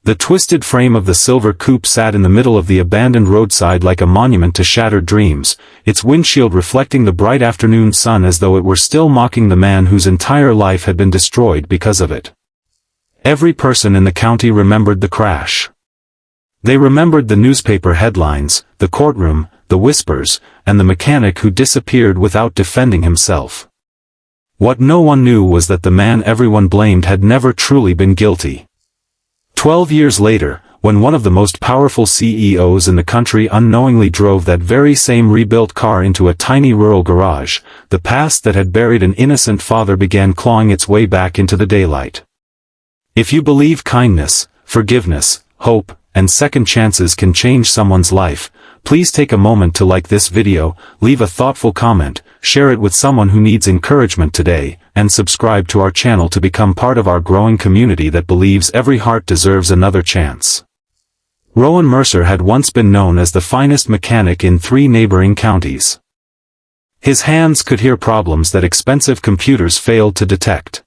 The twisted frame of the silver coupe sat in the middle of the abandoned roadside like a monument to shattered dreams, its windshield reflecting the bright afternoon sun as though it were still mocking the man whose entire life had been destroyed because of it. Every person in the county remembered the crash. They remembered the newspaper headlines, the courtroom, the whispers, and the mechanic who disappeared without defending himself. What no one knew was that the man everyone blamed had never truly been guilty. 12 years later, when one of the most powerful CEOs in the country unknowingly drove that very same rebuilt car into a tiny rural garage, the past that had buried an innocent father began clawing its way back into the daylight. If you believe kindness, forgiveness, hope, and second chances can change someone's life, please take a moment to like this video, leave a thoughtful comment, share it with someone who needs encouragement today, and subscribe to our channel to become part of our growing community that believes every heart deserves another chance. Rowan Mercer had once been known as the finest mechanic in 3 neighboring counties. His hands could hear problems that expensive computers failed to detect.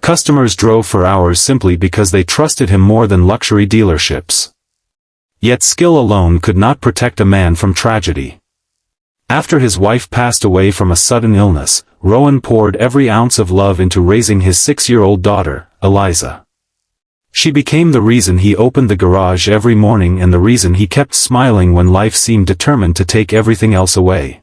Customers drove for hours simply because they trusted him more than luxury dealerships. Yet skill alone could not protect a man from tragedy. After his wife passed away from a sudden illness, Rowan poured every ounce of love into raising his 6-year-old daughter, Eliza. She became the reason he opened the garage every morning and the reason he kept smiling when life seemed determined to take everything else away.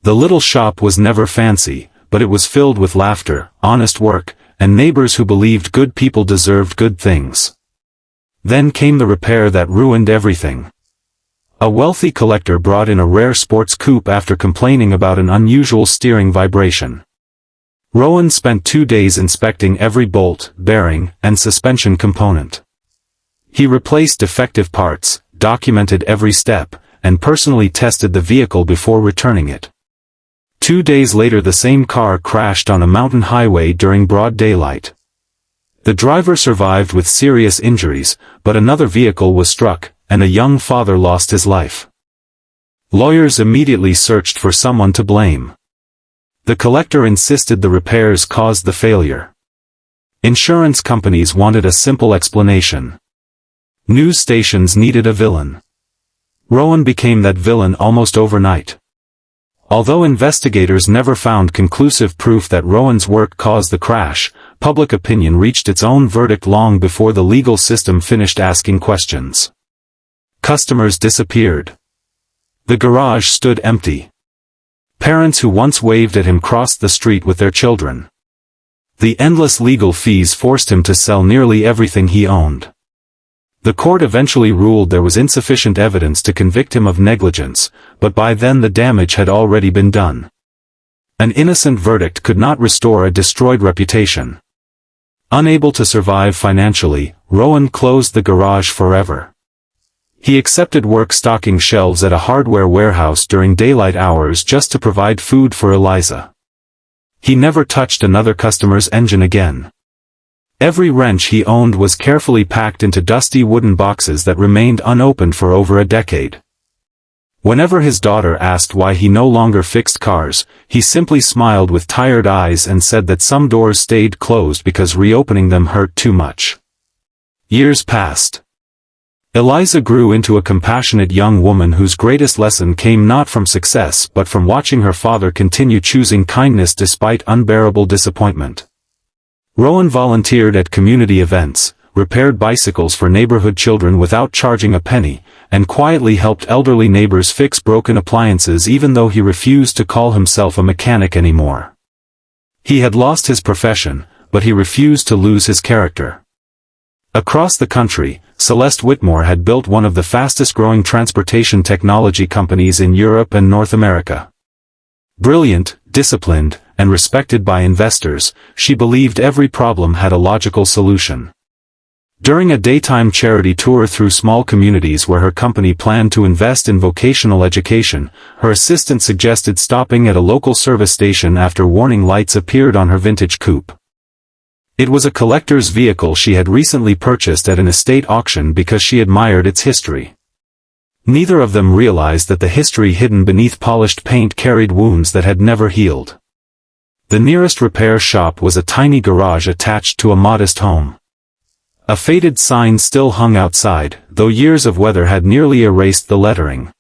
The little shop was never fancy, but it was filled with laughter, honest work, and neighbors who believed good people deserved good things. Then came the repair that ruined everything. A wealthy collector brought in a rare sports coupe after complaining about an unusual steering vibration. Rowan spent 2 days inspecting every bolt, bearing, and suspension component. He replaced defective parts, documented every step, and personally tested the vehicle before returning it. 2 days later the same car crashed on a mountain highway during broad daylight. The driver survived with serious injuries, but another vehicle was struck, and a young father lost his life. Lawyers immediately searched for someone to blame. The collector insisted the repairs caused the failure. Insurance companies wanted a simple explanation. News stations needed a villain. Rowan became that villain almost overnight. Although investigators never found conclusive proof that Rowan's work caused the crash, public opinion reached its own verdict long before the legal system finished asking questions. Customers disappeared. The garage stood empty. Parents who once waved at him crossed the street with their children. The endless legal fees forced him to sell nearly everything he owned. The court eventually ruled there was insufficient evidence to convict him of negligence, but by then the damage had already been done. An innocent verdict could not restore a destroyed reputation. Unable to survive financially, Rowan closed the garage forever. He accepted work stocking shelves at a hardware warehouse during daylight hours just to provide food for Eliza. He never touched another customer's engine again. Every wrench he owned was carefully packed into dusty wooden boxes that remained unopened for over a decade. Whenever his daughter asked why he no longer fixed cars, he simply smiled with tired eyes and said that some doors stayed closed because reopening them hurt too much. Years passed. Eliza grew into a compassionate young woman whose greatest lesson came not from success but from watching her father continue choosing kindness despite unbearable disappointment. Rowan volunteered at community events, repaired bicycles for neighborhood children without charging a penny, and quietly helped elderly neighbors fix broken appliances even though he refused to call himself a mechanic anymore. He had lost his profession, but he refused to lose his character. Across the country, Celeste Whitmore had built one of the fastest-growing transportation technology companies in Europe and North America. Brilliant, disciplined, and respected by investors, she believed every problem had a logical solution. During a daytime charity tour through small communities where her company planned to invest in vocational education, her assistant suggested stopping at a local service station after warning lights appeared on her vintage coupe. It was a collector's vehicle she had recently purchased at an estate auction because she admired its history. Neither of them realized that the history hidden beneath polished paint carried wounds that had never healed. The nearest repair shop was a tiny garage attached to a modest home. A faded sign still hung outside, though years of weather had nearly erased the lettering.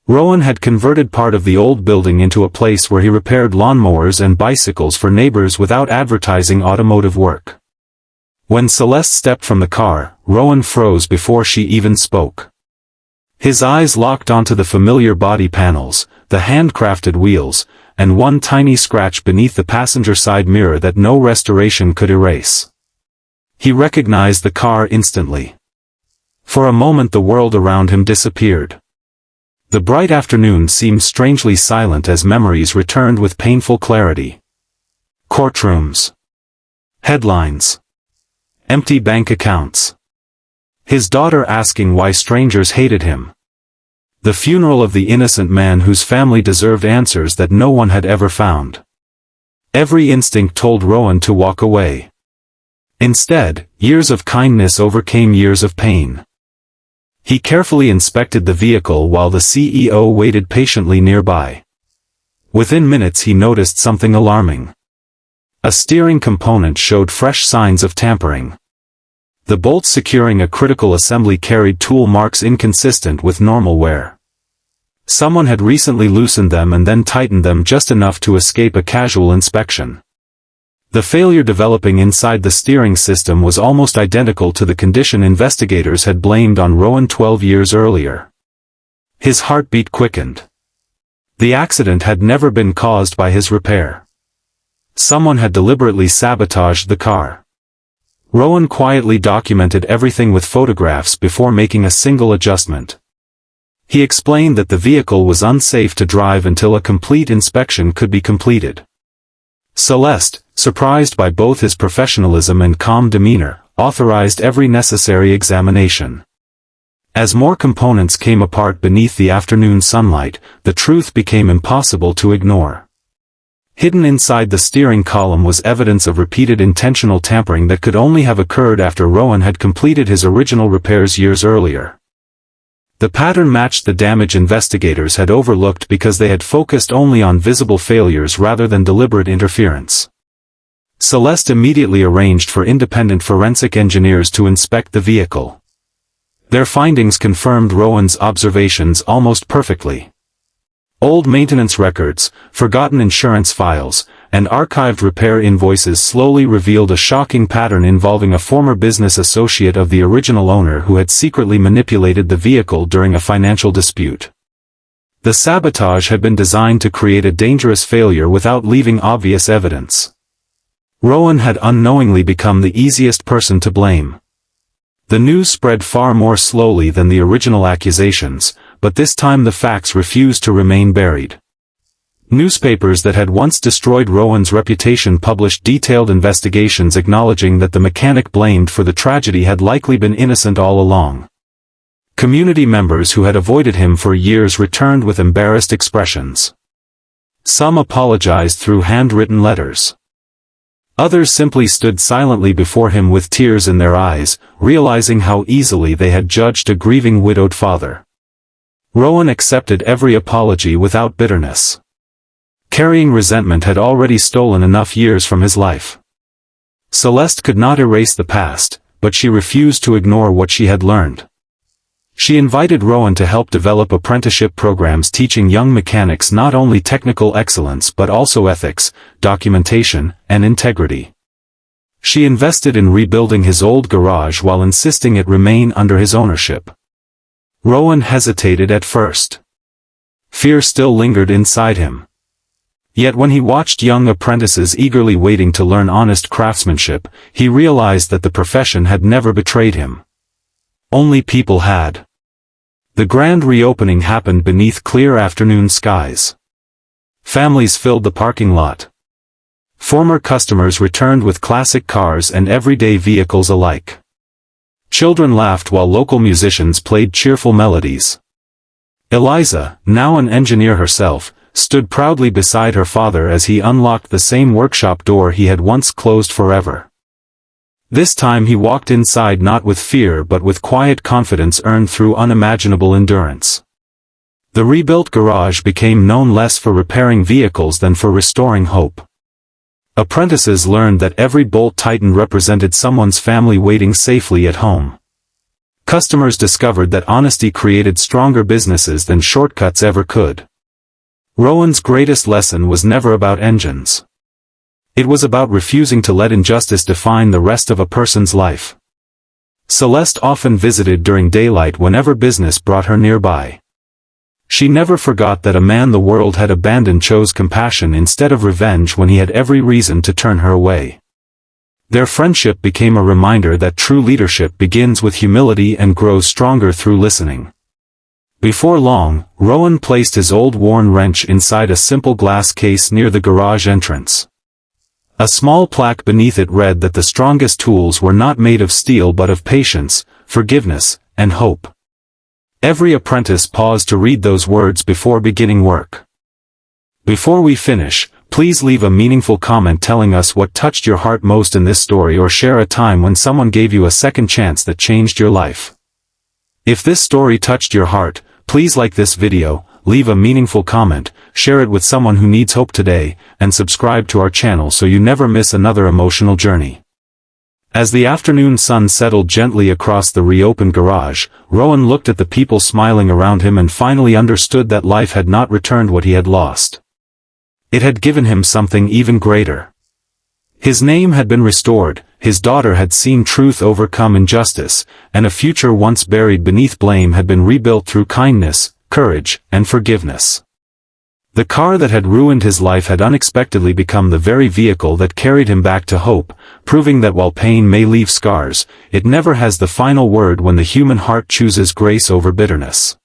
Rowan had converted part of the old building into a place where he repaired lawnmowers and bicycles for neighbors without advertising automotive work. When Celeste stepped from the car, Rowan froze before she even spoke. His eyes locked onto the familiar body panels, the handcrafted wheels, and one tiny scratch beneath the passenger side mirror that no restoration could erase. He recognized the car instantly. For a moment the world around him disappeared. The bright afternoon seemed strangely silent as memories returned with painful clarity. Courtrooms. Headlines. Empty bank accounts. His daughter asking why strangers hated him. The funeral of the innocent man whose family deserved answers that no one had ever found. Every instinct told Rowan to walk away. Instead, years of kindness overcame years of pain. He carefully inspected the vehicle while the CEO waited patiently nearby. Within minutes he noticed something alarming. A steering component showed fresh signs of tampering. The bolts securing a critical assembly carried tool marks inconsistent with normal wear. Someone had recently loosened them and then tightened them just enough to escape a casual inspection. The failure developing inside the steering system was almost identical to the condition investigators had blamed on Rowan 12 years earlier. His heartbeat quickened. The accident had never been caused by his repair. Someone had deliberately sabotaged the car. Rowan quietly documented everything with photographs before making a single adjustment. He explained that the vehicle was unsafe to drive until a complete inspection could be completed. Celeste, surprised by both his professionalism and calm demeanor, authorized every necessary examination. As more components came apart beneath the afternoon sunlight, the truth became impossible to ignore. Hidden inside the steering column was evidence of repeated intentional tampering that could only have occurred after Rowan had completed his original repairs years earlier. The pattern matched the damage investigators had overlooked because they had focused only on visible failures rather than deliberate interference. Celeste immediately arranged for independent forensic engineers to inspect the vehicle. Their findings confirmed Rowan's observations almost perfectly. Old maintenance records, forgotten insurance files, and archived repair invoices slowly revealed a shocking pattern involving a former business associate of the original owner who had secretly manipulated the vehicle during a financial dispute. The sabotage had been designed to create a dangerous failure without leaving obvious evidence. Rowan had unknowingly become the easiest person to blame. The news spread far more slowly than the original accusations, but this time the facts refused to remain buried. Newspapers that had once destroyed Rowan's reputation published detailed investigations acknowledging that the mechanic blamed for the tragedy had likely been innocent all along. Community members who had avoided him for years returned with embarrassed expressions. Some apologized through handwritten letters. Others simply stood silently before him with tears in their eyes, realizing how easily they had judged a grieving widowed father. Rowan accepted every apology without bitterness. Carrying resentment had already stolen enough years from his life. Celeste could not erase the past, but she refused to ignore what she had learned. She invited Rowan to help develop apprenticeship programs teaching young mechanics not only technical excellence but also ethics, documentation, and integrity. She invested in rebuilding his old garage while insisting it remain under his ownership. Rowan hesitated at first. Fear still lingered inside him. Yet when he watched young apprentices eagerly waiting to learn honest craftsmanship, he realized that the profession had never betrayed him. Only people had. The grand reopening happened beneath clear afternoon skies. Families filled the parking lot. Former customers returned with classic cars and everyday vehicles alike. Children laughed while local musicians played cheerful melodies. Eliza, now an engineer herself, stood proudly beside her father as he unlocked the same workshop door he had once closed forever. This time he walked inside not with fear but with quiet confidence earned through unimaginable endurance. The rebuilt garage became known less for repairing vehicles than for restoring hope. Apprentices learned that every bolt tightened represented someone's family waiting safely at home. Customers discovered that honesty created stronger businesses than shortcuts ever could. Rowan's greatest lesson was never about engines. It was about refusing to let injustice define the rest of a person's life. Celeste often visited during daylight whenever business brought her nearby. She never forgot that a man the world had abandoned chose compassion instead of revenge when he had every reason to turn her away. Their friendship became a reminder that true leadership begins with humility and grows stronger through listening. Before long, Rowan placed his old worn wrench inside a simple glass case near the garage entrance. A small plaque beneath it read that the strongest tools were not made of steel but of patience, forgiveness, and hope. Every apprentice paused to read those words before beginning work. Before we finish, please leave a meaningful comment telling us what touched your heart most in this story, or share a time when someone gave you a second chance that changed your life. If this story touched your heart, please like this video, leave a meaningful comment, share it with someone who needs hope today, and subscribe to our channel so you never miss another emotional journey. As the afternoon sun settled gently across the reopened garage, Rowan looked at the people smiling around him and finally understood that life had not returned what he had lost. It had given him something even greater. His name had been restored, his daughter had seen truth overcome injustice, and a future once buried beneath blame had been rebuilt through kindness, courage, and forgiveness. The car that had ruined his life had unexpectedly become the very vehicle that carried him back to hope, proving that while pain may leave scars, it never has the final word when the human heart chooses grace over bitterness.